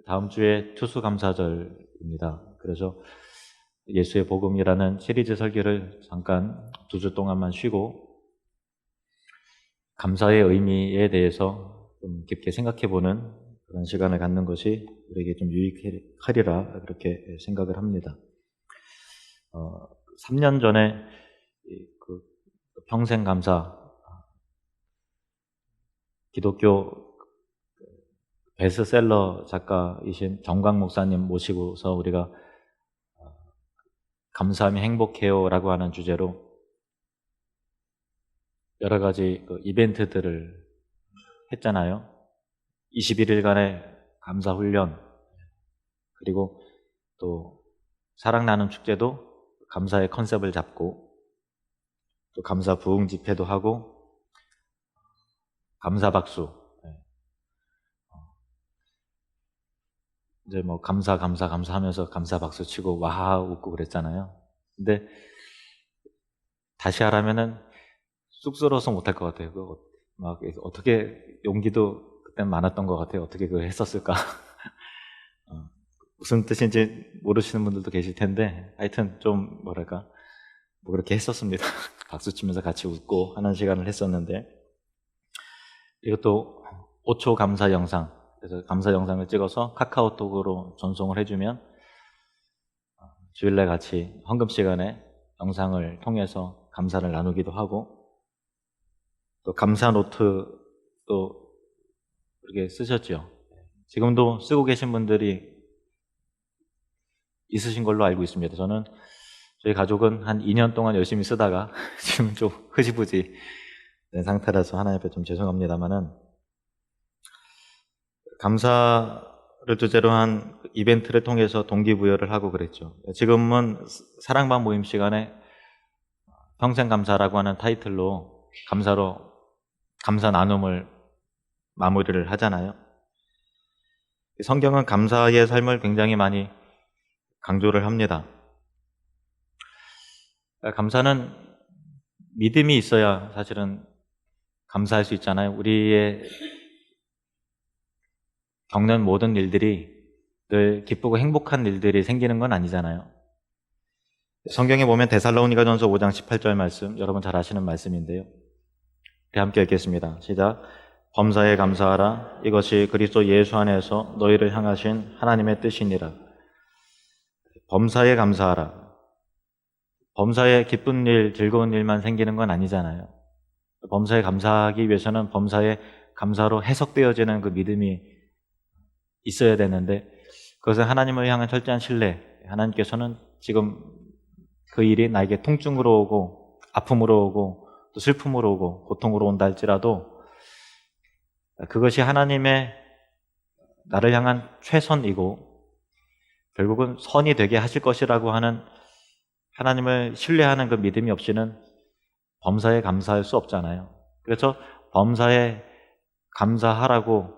다음 주에 추수감사절입니다. 그래서 예수의 복음이라는 시리즈 설교를 잠깐 2주 동안만 쉬고 감사의 의미에 대해서 좀 깊게 생각해보는 그런 시간을 갖는 것이 우리에게 좀 유익하리라 그렇게 생각을 합니다. 3년 전에 그 평생감사 기독교 베스트셀러 작가이신 정광 목사님 모시고서 우리가 감사함이 행복해요 라고 하는 주제로 여러 가지 이벤트들을 했잖아요. 21일간의 감사훈련, 그리고 또 사랑 나눔 축제도 감사의 컨셉을 잡고, 또 감사 부흥 집회도 하고, 감사 박수, 이제 뭐 감사 하면서 감사 박수 치고 와 웃고 그랬잖아요. 근데 다시 하라면은 쑥스러워서 못할 것 같아요. 막 어떻게 용기도 그때 많았던 것 같아요. 어떻게 그걸 했었을까? 무슨 뜻인지 모르시는 분들도 계실 텐데 하여튼 좀 뭐랄까 뭐 그렇게 했었습니다. 박수 치면서 같이 웃고 하는 시간을 했었는데, 이것도 5초 감사 영상, 그래서 감사 영상을 찍어서 카카오톡으로 전송을 해주면 주일날 같이 헌금 시간에 영상을 통해서 감사를 나누기도 하고, 또 감사 노트도 그렇게 쓰셨죠. 지금도 쓰고 계신 분들이 있으신 걸로 알고 있습니다. 저는 저희 가족은 한 2년 동안 열심히 쓰다가 지금 좀 흐지부지 된 상태라서 하나님 앞에 좀 죄송합니다만은, 감사를 주제로 한 이벤트를 통해서 동기부여를 하고 그랬죠. 지금은 사랑방 모임 시간에 평생감사라고 하는 타이틀로 감사 나눔을 마무리를 하잖아요. 성경은 감사의 삶을 굉장히 많이 강조를 합니다. 감사는 믿음이 있어야 사실은 감사할 수 있잖아요. 우리의 겪는 모든 일들이 늘 기쁘고 행복한 일들이 생기는 건 아니잖아요. 성경에 보면 데살로니가전서 5장 18절 말씀, 여러분 잘 아시는 말씀인데요. 우리 함께 읽겠습니다. 시작. 범사에 감사하라. 이것이 그리스도 예수 안에서 너희를 향하신 하나님의 뜻이니라. 범사에 감사하라. 범사에 기쁜 일, 즐거운 일만 생기는 건 아니잖아요. 범사에 감사하기 위해서는 범사에 감사로 해석되어지는 그 믿음이 있어야 되는데, 그것은 하나님을 향한 철저한 신뢰, 하나님께서는 지금 그 일이 나에게 통증으로 오고 아픔으로 오고 또 슬픔으로 오고 고통으로 온다 할지라도 그것이 하나님의 나를 향한 최선이고 결국은 선이 되게 하실 것이라고 하는 하나님을 신뢰하는 그 믿음이 없이는 범사에 감사할 수 없잖아요. 그래서 범사에 감사하라고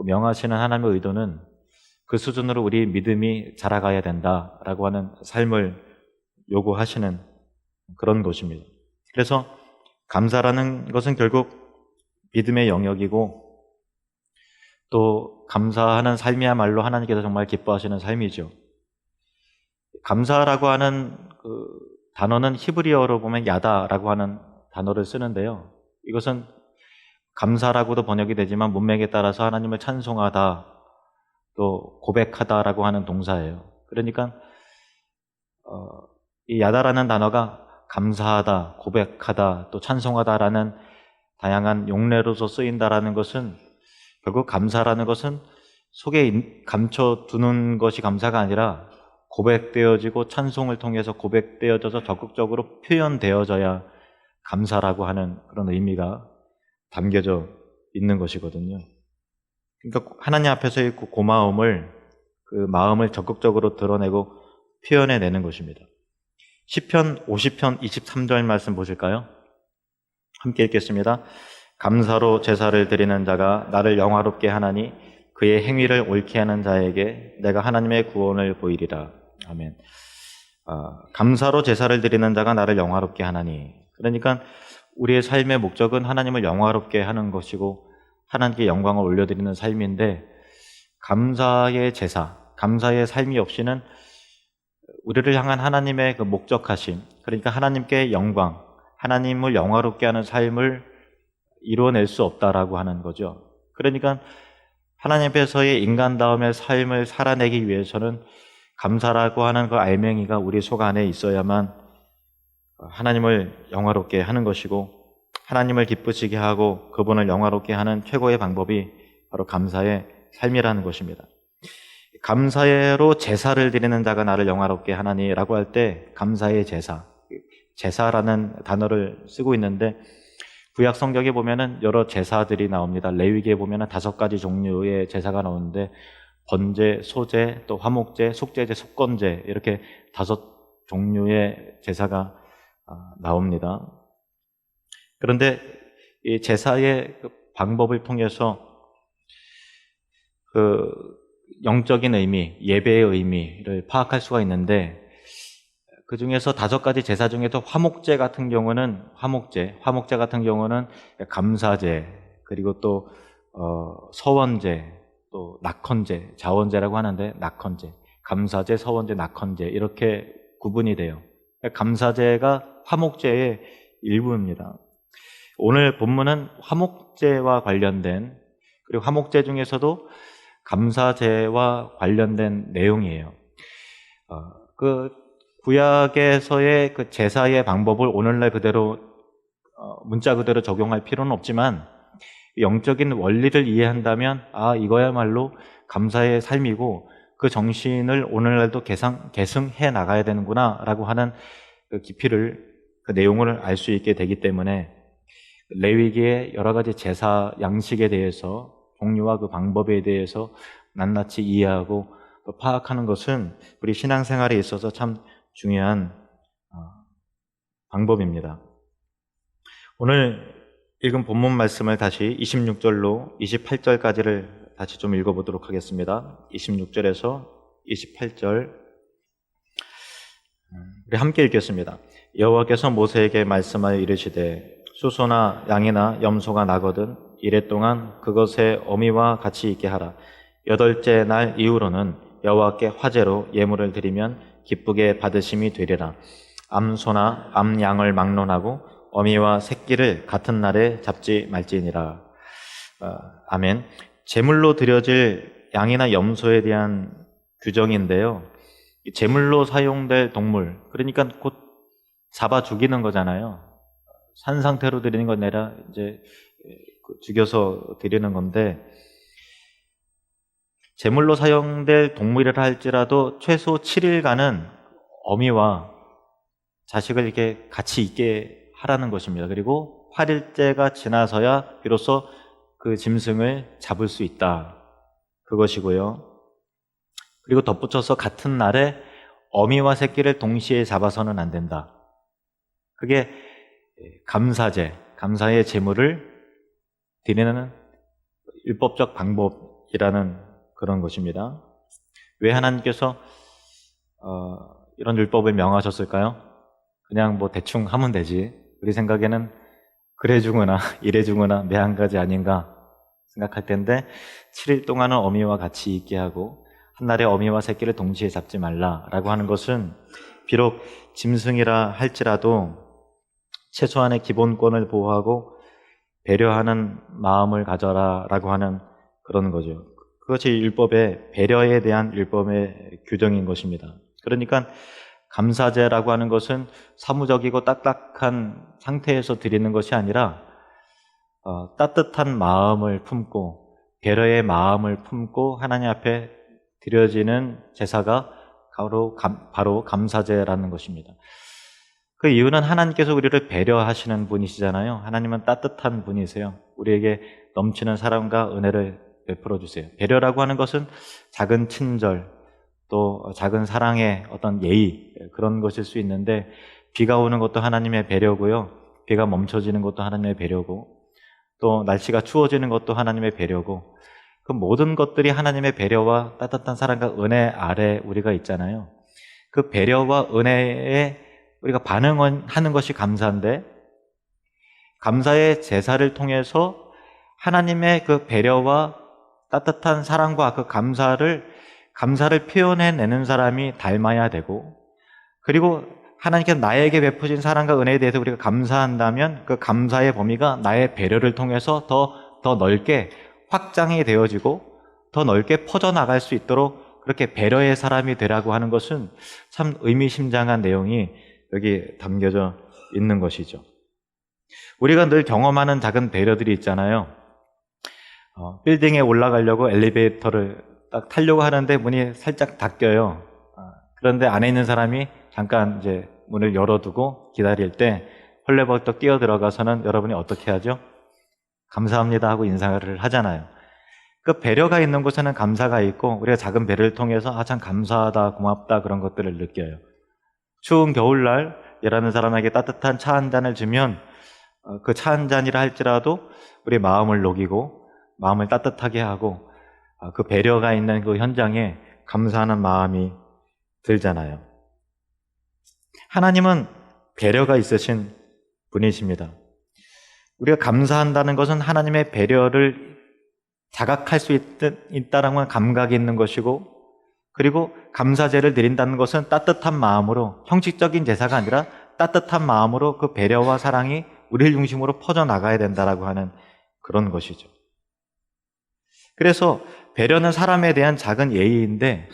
명하시는 하나님의 의도는 그 수준으로 우리 믿음이 자라가야 된다라고 하는 삶을 요구하시는 그런 것입니다. 그래서 감사라는 것은 결국 믿음의 영역이고, 또 감사하는 삶이야말로 하나님께서 정말 기뻐하시는 삶이죠. 감사라고 하는 그 단어는 히브리어로 보면 야다라고 하는 단어를 쓰는데요. 이것은 감사라고도 번역이 되지만 문맥에 따라서 하나님을 찬송하다, 또 고백하다라고 하는 동사예요. 그러니까 이 야다라는 단어가 감사하다, 고백하다, 또 찬송하다라는 다양한 용례로서 쓰인다라는 것은 결국 감사라는 것은 속에 감춰두는 것이 감사가 아니라 고백되어지고 찬송을 통해서 고백되어져서 적극적으로 표현되어져야 감사라고 하는 그런 의미가 담겨져 있는 것이거든요. 그러니까 하나님 앞에서의 그 고마움을, 그 마음을 적극적으로 드러내고 표현해내는 것입니다. 시편 50편 23절 말씀 보실까요? 함께 읽겠습니다. 감사로 제사를 드리는 자가 나를 영화롭게 하나니 그의 행위를 옳게 하는 자에게 내가 하나님의 구원을 보이리라. 아멘. 감사로 제사를 드리는 자가 나를 영화롭게 하나니, 그러니까 우리의 삶의 목적은 하나님을 영화롭게 하는 것이고 하나님께 영광을 올려드리는 삶인데, 감사의 제사, 감사의 삶이 없이는 우리를 향한 하나님의 그 목적하심, 그러니까 하나님께 영광, 하나님을 영화롭게 하는 삶을 이루어낼 수 없다라고 하는 거죠. 그러니까 하나님 앞에서의 인간다움의 삶을 살아내기 위해서는 감사라고 하는 그 알맹이가 우리 속 안에 있어야만 하나님을 영화롭게 하는 것이고, 하나님을 기쁘시게 하고 그분을 영화롭게 하는 최고의 방법이 바로 감사의 삶이라는 것입니다. 감사로 제사를 드리는 자가 나를 영화롭게 하나니라고 할 때 감사의 제사, 제사라는 단어를 쓰고 있는데, 구약 성경에 보면은 여러 제사들이 나옵니다. 레위기에 보면은 5가지 종류의 제사가 나오는데, 번제, 소제, 또 화목제, 속죄제, 속건제, 이렇게 5종류의 제사가 나옵니다. 그런데 이 제사의 그 방법을 통해서 그 영적인 의미, 예배의 의미를 파악할 수가 있는데, 그 중에서 5가지 제사 중에서 화목제 같은 경우는 감사제, 그리고 또 서원제, 또 낙헌제, 자원제라고 하는데 낙헌제, 감사제, 서원제, 낙헌제 이렇게 구분이 돼요. 감사제가 화목제의 일부입니다. 오늘 본문은 화목제와 관련된, 그리고 화목제 중에서도 감사제와 관련된 내용이에요. 그 구약에서의 그 제사의 방법을 오늘날 그대로 문자 그대로 적용할 필요는 없지만, 영적인 원리를 이해한다면 이거야말로 감사의 삶이고 그 정신을 오늘날도 계승해 나가야 되는구나 라고 하는 그 깊이를, 그 내용을 알 수 있게 되기 때문에 레위기의 여러 가지 제사 양식에 대해서, 종류와 그 방법에 대해서 낱낱이 이해하고 또 파악하는 것은 우리 신앙생활에 있어서 참 중요한 방법입니다. 오늘 읽은 본문 말씀을 다시 26절로 28절까지를 다시 좀 읽어보도록 하겠습니다. 26절에서 28절 우리 함께 읽겠습니다. 여호와께서 모세에게 말씀하여 이르시되, 수소나 양이나 염소가 나거든 이래 동안 그것의 어미와 같이 있게 하라. 8째 날 이후로는 여호와께 화제로 예물을 드리면 기쁘게 받으심이 되리라. 암소나 암양을 막론하고 어미와 새끼를 같은 날에 잡지 말지니라. 아멘. 제물로 드려질 양이나 염소에 대한 규정인데요, 제물로 사용될 동물, 그러니까 곧 잡아 죽이는 거잖아요. 산 상태로 드리는 건 아니라 이제 죽여서 드리는 건데, 제물로 사용될 동물이라 할지라도 최소 7일간은 어미와 자식을 이렇게 같이 있게 하라는 것입니다. 그리고 8일째가 지나서야 비로소 그 짐승을 잡을 수 있다, 그것이고요. 그리고 덧붙여서 같은 날에 어미와 새끼를 동시에 잡아서는 안 된다. 그게 감사제, 감사의 제물을 드리는 율법적 방법이라는 그런 것입니다. 왜 하나님께서 이런 율법을 명하셨을까요? 그냥 뭐 대충 하면 되지, 우리 생각에는 그래 주거나 이래 주거나 매한 가지 아닌가 생각할 텐데, 7일 동안은 어미와 같이 있게 하고 한 날에 어미와 새끼를 동시에 잡지 말라라고 하는 것은, 비록 짐승이라 할지라도 최소한의 기본권을 보호하고 배려하는 마음을 가져라라고 하는 그런 거죠. 그것이 율법의, 배려에 대한 율법의 규정인 것입니다. 그러니까 감사제라고 하는 것은 사무적이고 딱딱한 상태에서 드리는 것이 아니라 따뜻한 마음을 품고 배려의 마음을 품고 하나님 앞에 드려지는 제사가 바로 감사제라는 것입니다. 그 이유는 하나님께서 우리를 배려하시는 분이시잖아요. 하나님은 따뜻한 분이세요. 우리에게 넘치는 사랑과 은혜를 베풀어 주세요. 배려라고 하는 것은 작은 친절, 또 작은 사랑의 어떤 예의, 그런 것일 수 있는데, 비가 오는 것도 하나님의 배려고요, 비가 멈춰지는 것도 하나님의 배려고, 또 날씨가 추워지는 것도 하나님의 배려고, 그 모든 것들이 하나님의 배려와 따뜻한 사랑과 은혜 아래 우리가 있잖아요. 그 배려와 은혜에 우리가 반응하는 것이 감사인데, 감사의 제사를 통해서 하나님의 그 배려와 따뜻한 사랑과 그 감사를 표현해내는 사람이 닮아야 되고, 그리고 하나님께서 나에게 베푸신 사랑과 은혜에 대해서 우리가 감사한다면 그 감사의 범위가 나의 배려를 통해서 더 넓게 확장이 되어지고 더 넓게 퍼져나갈 수 있도록 그렇게 배려의 사람이 되라고 하는 것은 참 의미심장한 내용이 여기 담겨져 있는 것이죠. 우리가 늘 경험하는 작은 배려들이 있잖아요. 빌딩에 올라가려고 엘리베이터를 딱 타려고 하는데 문이 살짝 닫혀요. 그런데 안에 있는 사람이 잠깐 이제 문을 열어두고 기다릴 때 헐레벌떡 뛰어 들어가서는 여러분이 어떻게 하죠? 감사합니다 하고 인사를 하잖아요. 그 배려가 있는 곳에는 감사가 있고 우리가 작은 배려를 통해서 참 감사하다, 고맙다 그런 것들을 느껴요. 추운 겨울날 일하는 사람에게 따뜻한 차 한 잔을 주면 그 차 한 잔이라 할지라도 우리 마음을 녹이고 마음을 따뜻하게 하고 그 배려가 있는 그 현장에 감사하는 마음이 들잖아요. 하나님은 배려가 있으신 분이십니다. 우리가 감사한다는 것은 하나님의 배려를 자각할 수 있다는 감각이 있는 것이고, 그리고 감사제를 드린다는 것은 따뜻한 마음으로, 형식적인 제사가 아니라 따뜻한 마음으로 그 배려와 사랑이 우리를 중심으로 퍼져나가야 된다라고 하는 그런 것이죠. 그래서 배려는 사람에 대한 작은 예의인데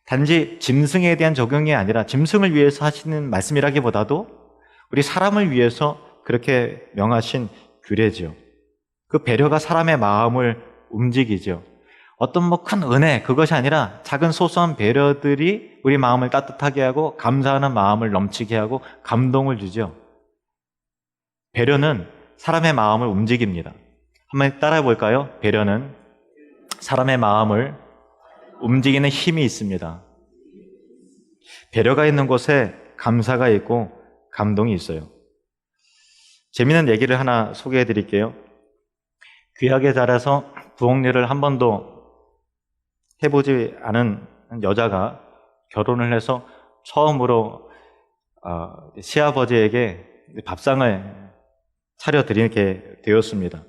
단지 짐승에 대한 적용이 아니라 짐승을 위해서 하시는 말씀이라기보다도 우리 사람을 위해서 그렇게 명하신 규례지요. 그 배려가 사람의 마음을 움직이죠. 어떤 큰 은혜, 그것이 아니라 작은 소소한 배려들이 우리 마음을 따뜻하게 하고 감사하는 마음을 넘치게 하고 감동을 주죠. 배려는 사람의 마음을 움직입니다. 한번 따라해 볼까요? 배려는 사람의 마음을 움직이는 힘이 있습니다. 배려가 있는 곳에 감사가 있고 감동이 있어요. 재미있는 얘기를 하나 소개해 드릴게요. 귀하게 자라서 부엌일을 한 번도 해보지 않은 여자가 결혼을 해서 처음으로 시아버지에게 밥상을 차려드리게 되었습니다.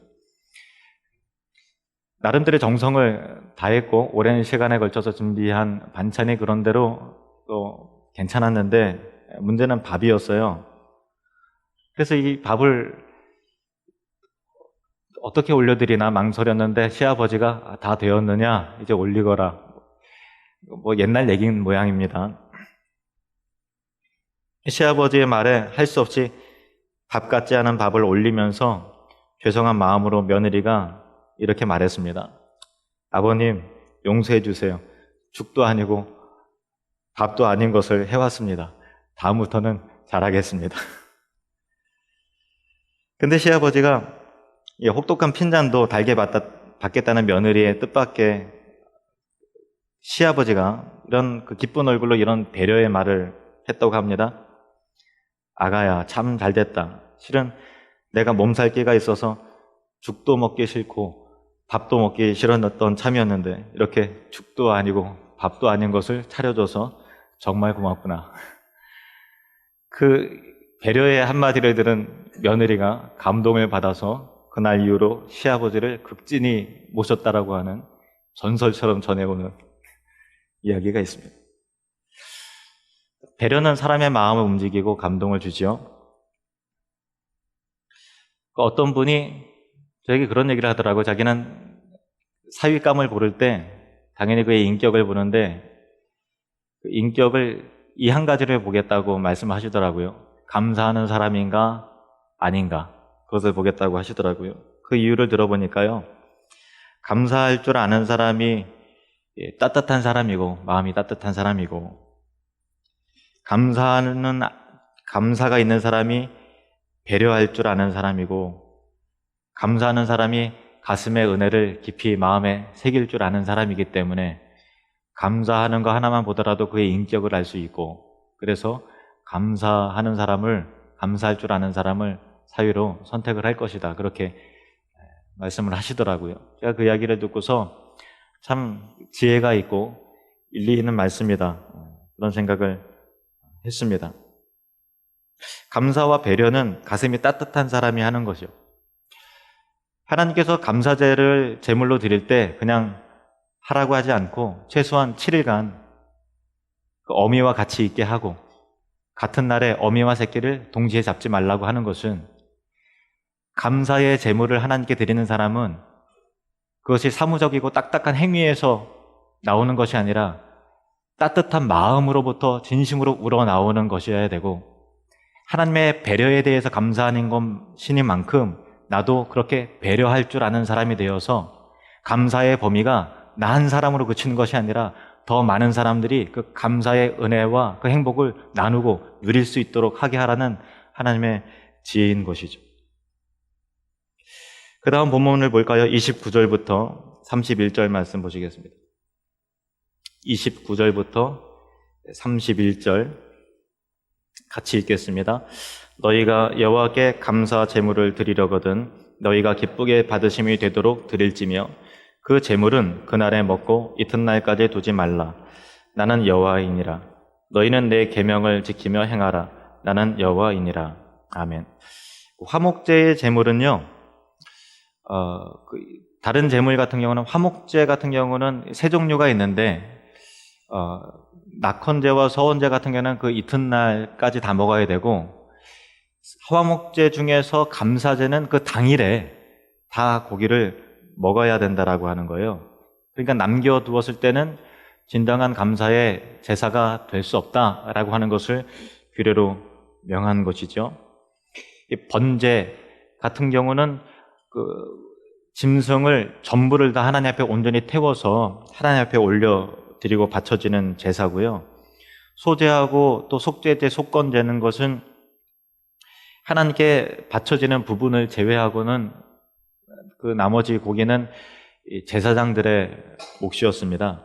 나름대로의 정성을 다했고 오랜 시간에 걸쳐서 준비한 반찬이 그런대로 또 괜찮았는데 문제는 밥이었어요. 그래서 이 밥을 어떻게 올려드리나 망설였는데 시아버지가 다 되었느냐 이제 올리거라, 옛날 얘기인 모양입니다. 시아버지의 말에 할 수 없이 밥 같지 않은 밥을 올리면서 죄송한 마음으로 며느리가 이렇게 말했습니다. 아버님 용서해 주세요. 죽도 아니고 밥도 아닌 것을 해왔습니다. 다음부터는 잘하겠습니다. 근데 시아버지가 혹독한 핀잔도 달게 받겠다는 며느리의 뜻밖의 시아버지가 이런 기쁜 얼굴로 이런 배려의 말을 했다고 합니다. 아가야 참 잘됐다. 실은 내가 몸살기가 있어서 죽도 먹기 싫고 밥도 먹기 싫었던 참이었는데 이렇게 죽도 아니고 밥도 아닌 것을 차려줘서 정말 고맙구나. 그 배려의 한마디를 들은 며느리가 감동을 받아서 그날 이후로 시아버지를 극진히 모셨다라고 하는 전설처럼 전해오는 이야기가 있습니다. 배려는 사람의 마음을 움직이고 감동을 주지요. 어떤 분이 저에게 그런 얘기를 하더라고요. 자기는 사윗감을 고를 때 당연히 그의 인격을 보는데 그 인격을 이 한 가지를 보겠다고 말씀하시더라고요. 감사하는 사람인가 아닌가 그것을 보겠다고 하시더라고요. 그 이유를 들어보니까요, 감사할 줄 아는 사람이 따뜻한 사람이고 마음이 따뜻한 사람이고, 감사가 있는 사람이 배려할 줄 아는 사람이고, 감사하는 사람이 가슴의 은혜를 깊이 마음에 새길 줄 아는 사람이기 때문에 감사하는 거 하나만 보더라도 그의 인격을 알 수 있고, 그래서 감사할 줄 아는 사람을 사위로 선택을 할 것이다, 그렇게 말씀을 하시더라고요. 제가 그 이야기를 듣고서 참 지혜가 있고 일리 있는 말씀이다, 그런 생각을 했습니다. 감사와 배려는 가슴이 따뜻한 사람이 하는 것이요. 하나님께서 감사제를 제물로 드릴 때 그냥 하라고 하지 않고 최소한 7일간 그 어미와 같이 있게 하고 같은 날에 어미와 새끼를 동시에 잡지 말라고 하는 것은 감사의 제물을 하나님께 드리는 사람은 그것이 사무적이고 딱딱한 행위에서 나오는 것이 아니라 따뜻한 마음으로부터 진심으로 우러나오는 것이어야 되고 하나님의 배려에 대해서 감사하는 것이니만큼 나도 그렇게 배려할 줄 아는 사람이 되어서 감사의 범위가 나 한 사람으로 그치는 것이 아니라 더 많은 사람들이 그 감사의 은혜와 그 행복을 나누고 누릴 수 있도록 하게 하라는 하나님의 지혜인 것이죠. 그 다음 본문을 볼까요? 29절부터 31절 말씀 보시겠습니다. 29절부터 31절 같이 읽겠습니다. 너희가 여호와께 감사 제물을 드리려거든 너희가 기쁘게 받으심이 되도록 드릴지며 그 제물은 그날에 먹고 이튿날까지 두지 말라. 나는 여호와이니라. 너희는 내 계명을 지키며 행하라. 나는 여호와이니라. 아멘. 화목제의 제물은요, 다른 제물 같은 경우는 화목제 같은 경우는 세 종류가 있는데 낙헌제와 서원제 같은 경우는 그 이튿날까지 다 먹어야 되고 화목제 중에서 감사제는 그 당일에 다 고기를 먹어야 된다라고 하는 거예요. 그러니까 남겨두었을 때는 진정한 감사의 제사가 될 수 없다라고 하는 것을 규례로 명한 것이죠. 이 번제 같은 경우는 그 짐승을 전부를 다 하나님 앞에 온전히 태워서 하나님 앞에 올려드리고 바쳐지는 제사고요. 소제하고 또 속제제, 속건제는 것은 하나님께 바쳐지는 부분을 제외하고는 그 나머지 고기는 제사장들의 몫이었습니다.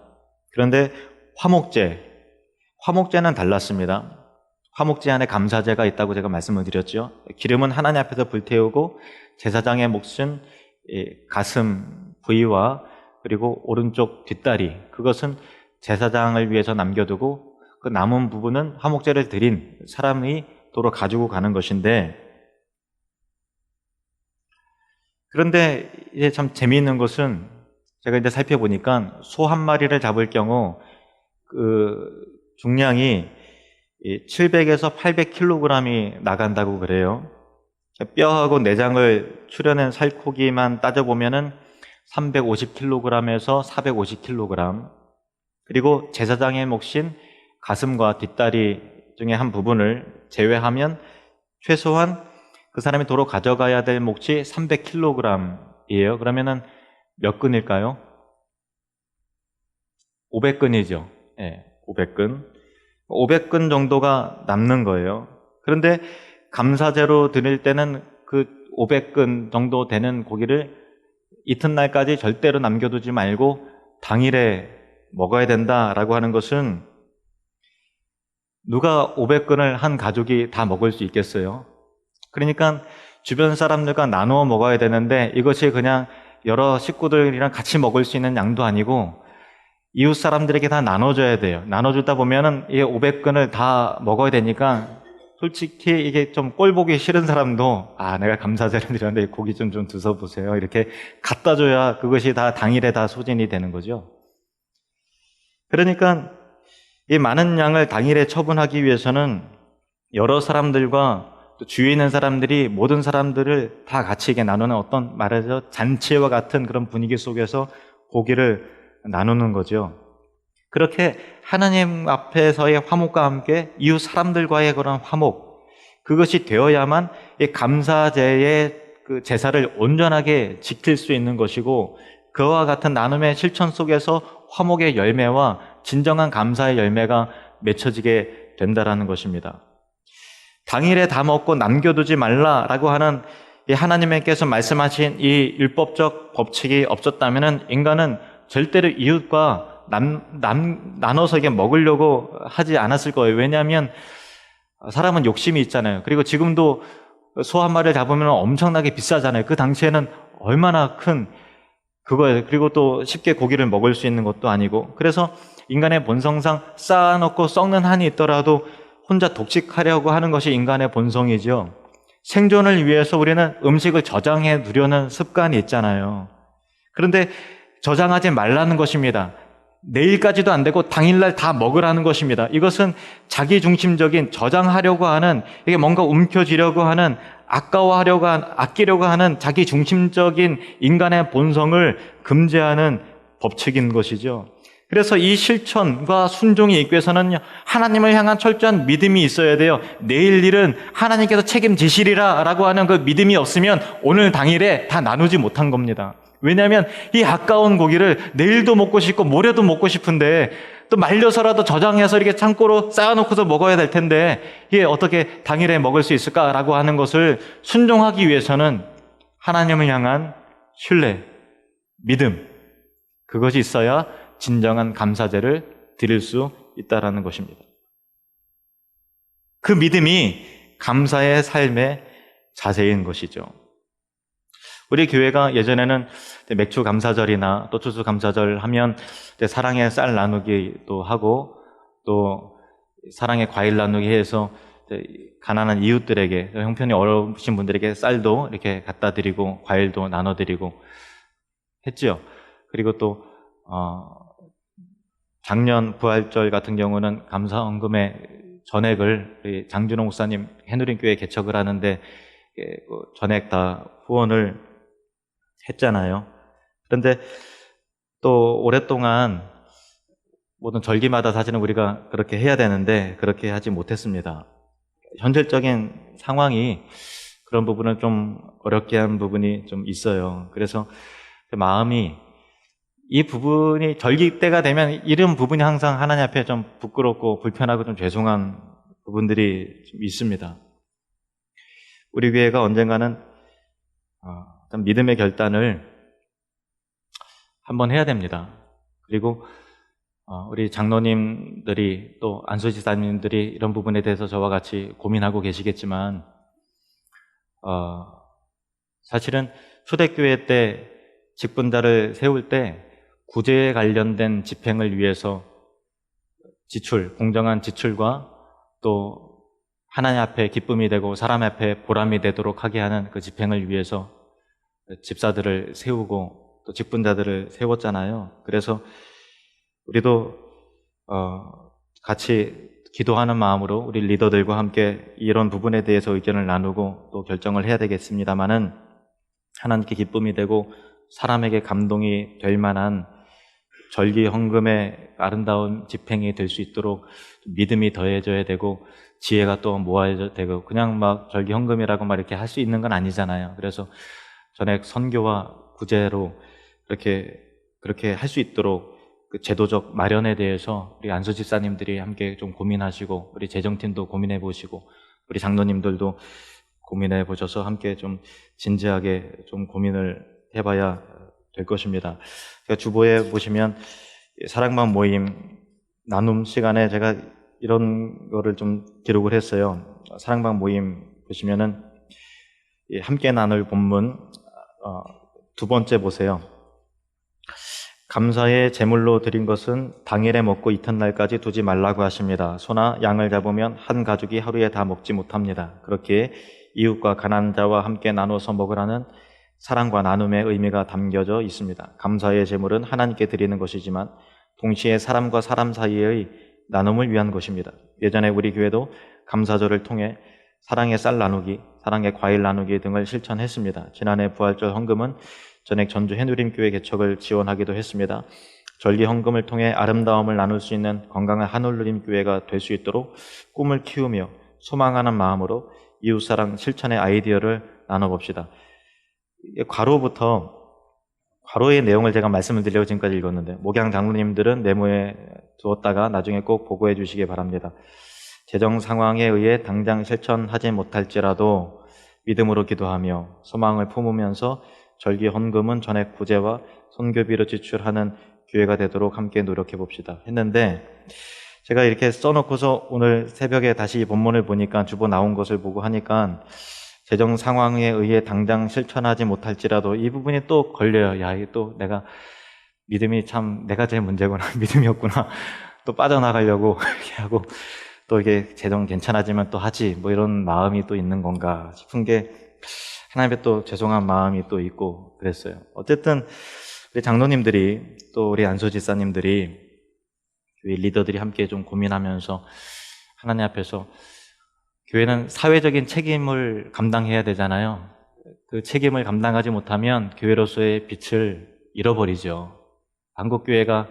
그런데 화목제는 달랐습니다. 화목제 안에 감사제가 있다고 제가 말씀을 드렸죠. 기름은 하나님 앞에서 불태우고 제사장의 몫은 가슴 부위와 그리고 오른쪽 뒷다리, 그것은 제사장을 위해서 남겨두고 그 남은 부분은 화목제를 드린 사람이 도로 가지고 가는 것인데, 그런데 이제 참 재미있는 것은 제가 이제 살펴보니까 소 한 마리를 잡을 경우 그 중량이 700에서 800kg이 나간다고 그래요. 뼈하고 내장을 추려낸 살코기만 따져보면은 350kg에서 450kg, 그리고 제사장의 몫인 가슴과 뒷다리 중에 한 부분을 제외하면 최소한 그 사람이 도로 가져가야 될 몫이 300kg이에요. 그러면은 몇 근일까요? 500근이죠. 네, 500근. 500근 정도가 남는 거예요. 그런데 감사제로 드릴 때는 그 500근 정도 되는 고기를 이튿날까지 절대로 남겨두지 말고 당일에 먹어야 된다라고 하는 것은 누가 500근을 한 가족이 다 먹을 수 있겠어요? 그러니까 주변 사람들과 나누어 먹어야 되는데 이것이 그냥 여러 식구들이랑 같이 먹을 수 있는 양도 아니고 이웃 사람들에게 다 나눠줘야 돼요. 나눠주다 보면은 이게 500근을 다 먹어야 되니까 솔직히 이게 좀 꼴보기 싫은 사람도 내가 감사제를 드렸는데 고기 좀 드셔보세요. 이렇게 갖다 줘야 그것이 다 당일에 다 소진이 되는 거죠. 그러니까 이 많은 양을 당일에 처분하기 위해서는 여러 사람들과 또 주위에 있는 사람들이 모든 사람들을 다 같이 이게 나누는 어떤 말해서 잔치와 같은 그런 분위기 속에서 고기를 나누는 거죠. 그렇게 하나님 앞에서의 화목과 함께 이웃 사람들과의 그런 화목, 그것이 되어야만 이 감사제의 그 제사를 온전하게 지킬 수 있는 것이고, 그와 같은 나눔의 실천 속에서 화목의 열매와 진정한 감사의 열매가 맺혀지게 된다라는 것입니다. 당일에 다 먹고 남겨두지 말라라고 하는 이 하나님께서 말씀하신 이 율법적 법칙이 없었다면 인간은 절대로 이웃과 나눠서 이게 먹으려고 하지 않았을 거예요. 왜냐하면 사람은 욕심이 있잖아요. 그리고 지금도 소 한 마리를 잡으면 엄청나게 비싸잖아요. 그 당시에는 얼마나 큰 그거예요. 그리고 또 쉽게 고기를 먹을 수 있는 것도 아니고, 그래서 인간의 본성상 쌓아놓고 썩는 한이 있더라도 혼자 독식하려고 하는 것이 인간의 본성이죠. 생존을 위해서 우리는 음식을 저장해 두려는 습관이 있잖아요. 그런데 저장하지 말라는 것입니다. 내일까지도 안 되고 당일날 다 먹으라는 것입니다. 이것은 자기중심적인 저장하려고 하는, 이게 뭔가 움켜쥐려고 하는, 아까워하려고 하는, 아끼려고 하는 자기중심적인 인간의 본성을 금지하는 법칙인 것이죠. 그래서 이 실천과 순종이 있기 위해서는 하나님을 향한 철저한 믿음이 있어야 돼요. 내일 일은 하나님께서 책임지시리라 라고 하는 그 믿음이 없으면 오늘 당일에 다 나누지 못한 겁니다. 왜냐하면 이 아까운 고기를 내일도 먹고 싶고 모레도 먹고 싶은데 또 말려서라도 저장해서 이렇게 창고로 쌓아놓고서 먹어야 될 텐데 이게 어떻게 당일에 먹을 수 있을까라고 하는 것을 순종하기 위해서는 하나님을 향한 신뢰, 믿음, 그것이 있어야 진정한 감사제를 드릴 수 있다라는 것입니다. 그 믿음이 감사의 삶의 자세인 것이죠. 우리 교회가 예전에는 맥주 감사절이나 또 추수 감사절 하면 사랑의 쌀 나누기도 하고 또 사랑의 과일 나누기 해서 가난한 이웃들에게, 형편이 어려우신 분들에게 쌀도 이렇게 갖다 드리고 과일도 나눠드리고 했죠. 그리고 또 작년 부활절 같은 경우는 감사헌금의 전액을 장준호 목사님 해누린교회 개척을 하는데 전액 다 후원을 했잖아요. 그런데 또 오랫동안 모든 절기마다 사실은 우리가 그렇게 해야 되는데 그렇게 하지 못했습니다. 현실적인 상황이 그런 부분을 좀 어렵게 한 부분이 좀 있어요. 그래서 마음이 이 부분이 절기 때가 되면 이런 부분이 항상 하나님 앞에 좀 부끄럽고 불편하고 좀 죄송한 부분들이 좀 있습니다. 우리 교회가 언젠가는 믿음의 결단을 한번 해야 됩니다. 그리고 우리 장로님들이 또 안수지사님들이 이런 부분에 대해서 저와 같이 고민하고 계시겠지만 사실은 초대교회 때 직분자를 세울 때 구제에 관련된 집행을 위해서 지출, 공정한 지출과 또 하나님 앞에 기쁨이 되고 사람 앞에 보람이 되도록 하게 하는 그 집행을 위해서 집사들을 세우고 또 직분자들을 세웠잖아요. 그래서 우리도 같이 기도하는 마음으로 우리 리더들과 함께 이런 부분에 대해서 의견을 나누고 또 결정을 해야 되겠습니다만은 하나님께 기쁨이 되고 사람에게 감동이 될 만한 절기 헌금의 아름다운 집행이 될 수 있도록 믿음이 더해져야 되고 지혜가 또 모아져야 되고 그냥 막 절기 헌금이라고 막 이렇게 할 수 있는 건 아니잖아요. 그래서 전액 선교와 구제로 그렇게 할 수 있도록 그 제도적 마련에 대해서 우리 안수 집사님들이 함께 좀 고민하시고 우리 재정팀도 고민해 보시고 우리 장로님들도 고민해 보셔서 함께 좀 진지하게 좀 고민을 해봐야 될 것입니다. 제가 주보에 보시면 사랑방 모임 나눔 시간에 제가 이런 거를 좀 기록을 했어요. 사랑방 모임 보시면은 함께 나눌 본문 두 번째 보세요. 감사의 제물로 드린 것은 당일에 먹고 이튿날까지 두지 말라고 하십니다. 소나 양을 잡으면 한 가족이 하루에 다 먹지 못합니다. 그렇게 이웃과 가난한 자와 함께 나눠서 먹으라는 사랑과 나눔의 의미가 담겨져 있습니다. 감사의 제물은 하나님께 드리는 것이지만 동시에 사람과 사람 사이의 나눔을 위한 것입니다. 예전에 우리 교회도 감사절을 통해 사랑의 쌀 나누기, 사랑의 과일 나누기 등을 실천했습니다. 지난해 부활절 헌금은 전액 전주 해누림교회 개척을 지원하기도 했습니다. 절기 헌금을 통해 아름다움을 나눌 수 있는 건강한 한울누림교회가 될 수 있도록 꿈을 키우며 소망하는 마음으로 이웃사랑 실천의 아이디어를 나눠봅시다. 괄호의 내용을 제가 말씀을 드리려고 지금까지 읽었는데 목양 장로님들은 메모에 두었다가 나중에 꼭 보고해 주시기 바랍니다. 재정 상황에 의해 당장 실천하지 못할지라도 믿음으로 기도하며 소망을 품으면서 절기 헌금은 전액 구제와 선교비로 지출하는 교회가 되도록 함께 노력해 봅시다 했는데 제가 이렇게 써놓고서 오늘 새벽에 다시 이 본문을 보니까 주보 나온 것을 보고 하니까 재정 상황에 의해 당장 실천하지 못할지라도 이 부분이 또 걸려요. 야, 이게 또 내가 믿음이 참 내가 제일 문제구나. 믿음이 없구나. 또 빠져나가려고 이렇게 하고 또 이게 재정 괜찮아지면 또 하지 뭐 이런 마음이 또 있는 건가 싶은 게 하나님의 또 죄송한 마음이 또 있고 그랬어요. 어쨌든 우리 장로님들이 또 우리 안소 집사님들이 교회 리더들이 함께 좀 고민하면서 하나님 앞에서 교회는 사회적인 책임을 감당해야 되잖아요. 그 책임을 감당하지 못하면 교회로서의 빛을 잃어버리죠. 한국교회가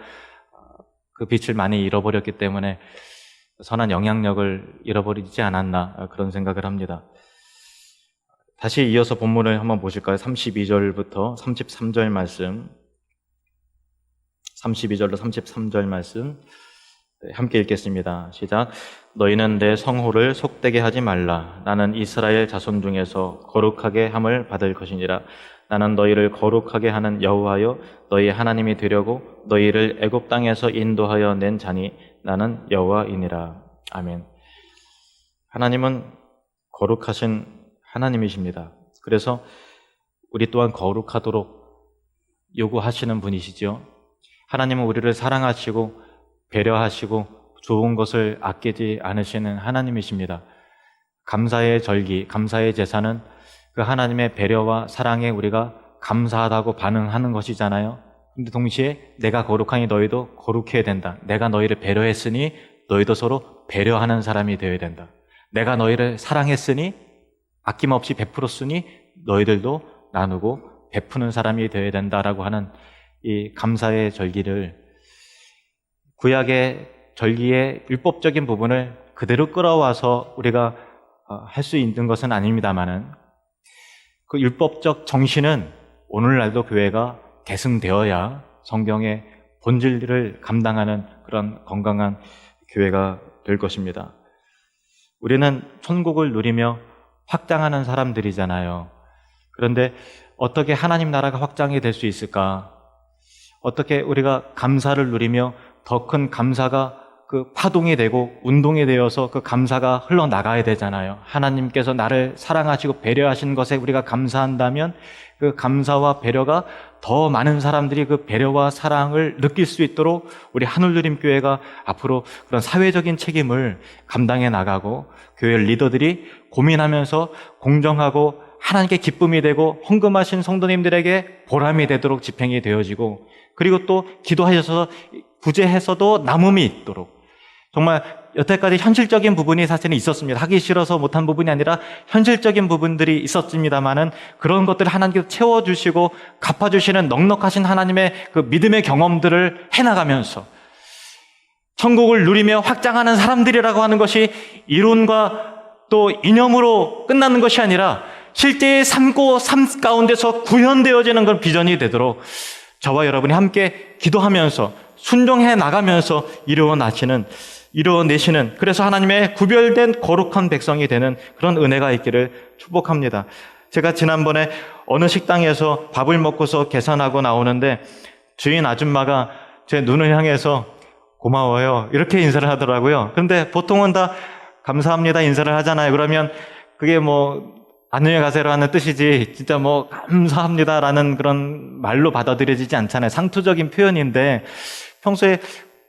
그 빛을 많이 잃어버렸기 때문에 선한 영향력을 잃어버리지 않았나 그런 생각을 합니다. 다시 이어서 본문을 한번 보실까요? 32절부터 33절 말씀, 32절로 33절 말씀 함께 읽겠습니다. 시작. 너희는 내 성호를 속되게 하지 말라. 나는 이스라엘 자손 중에서 거룩하게 함을 받을 것이니라. 나는 너희를 거룩하게 하는 여호와여 너희 하나님이 되려고 너희를 애굽 땅에서 인도하여 낸 자니 나는 여호와이니라. 아멘. 하나님은 거룩하신 하나님이십니다. 그래서 우리 또한 거룩하도록 요구하시는 분이시죠. 하나님은 우리를 사랑하시고 배려하시고 좋은 것을 아끼지 않으시는 하나님이십니다. 감사의 절기, 감사의 제사는 그 하나님의 배려와 사랑에 우리가 감사하다고 반응하는 것이잖아요. 근데 동시에 내가 거룩하니 너희도 거룩해야 된다. 내가 너희를 배려했으니 너희도 서로 배려하는 사람이 되어야 된다. 내가 너희를 사랑했으니 아낌없이 베풀었으니 너희들도 나누고 베푸는 사람이 되어야 된다라고 하는 이 감사의 절기를 구약의 절기의 율법적인 부분을 그대로 끌어와서 우리가 할 수 있는 것은 아닙니다만은 그 율법적 정신은 오늘날도 교회가 계승되어야 성경의 본질을 감당하는 그런 건강한 교회가 될 것입니다. 우리는 천국을 누리며 확장하는 사람들이잖아요. 그런데 어떻게 하나님 나라가 확장이 될 수 있을까? 어떻게 우리가 감사를 누리며 더 큰 감사가 그 파동이 되고 운동이 되어서 그 감사가 흘러나가야 되잖아요. 하나님께서 나를 사랑하시고 배려하신 것에 우리가 감사한다면 그 감사와 배려가 더 많은 사람들이 그 배려와 사랑을 느낄 수 있도록 우리 하늘누림교회가 앞으로 그런 사회적인 책임을 감당해 나가고 교회 리더들이 고민하면서 공정하고 하나님께 기쁨이 되고 헌금하신 성도님들에게 보람이 되도록 집행이 되어지고 그리고 또 기도하셔서 구제해서도 남음이 있도록 정말 여태까지 현실적인 부분이 사실은 있었습니다. 하기 싫어서 못한 부분이 아니라 현실적인 부분들이 있었습니다만은 그런 것들을 하나님께서 채워주시고 갚아주시는 넉넉하신 하나님의 그 믿음의 경험들을 해나가면서 천국을 누리며 확장하는 사람들이라고 하는 것이 이론과 또 이념으로 끝나는 것이 아니라 실제의 삶 가운데서 구현되어지는 그런 비전이 되도록 저와 여러분이 함께 기도하면서 순종해 나가면서 이루어내시는 그래서 하나님의 구별된 거룩한 백성이 되는 그런 은혜가 있기를 축복합니다. 제가 지난번에 어느 식당에서 밥을 먹고서 계산하고 나오는데 주인 아줌마가 제 눈을 향해서 고마워요 이렇게 인사를 하더라고요. 그런데 보통은 다 감사합니다 인사를 하잖아요. 그러면 그게 뭐 안녕히 가세요 하는 뜻이지 진짜 뭐 감사합니다라는 그런 말로 받아들여지지 않잖아요. 상투적인 표현인데 평소에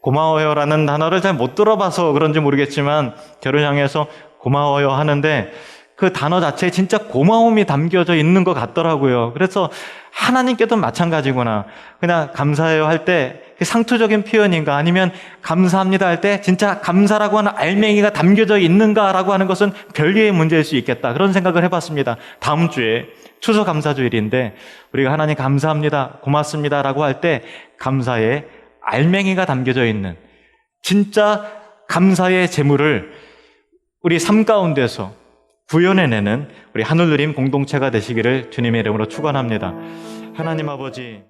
고마워요라는 단어를 잘 못 들어봐서 그런지 모르겠지만 저를 향해서 고마워요 하는데 그 단어 자체에 진짜 고마움이 담겨져 있는 것 같더라고요. 그래서 하나님께도 마찬가지구나. 그냥 감사해요 할 때 상투적인 표현인가 아니면 감사합니다 할 때 진짜 감사라고 하는 알맹이가 담겨져 있는가라고 하는 것은 별개의 문제일 수 있겠다. 그런 생각을 해봤습니다. 다음 주에 추수감사주일인데 우리가 하나님 감사합니다, 고맙습니다라고 할 때 감사의 알맹이가 담겨져 있는 진짜 감사의 재물을 우리 삶 가운데서 구현해내는 우리 하늘누림 공동체가 되시기를 주님의 이름으로 축원합니다. 하나님 아버지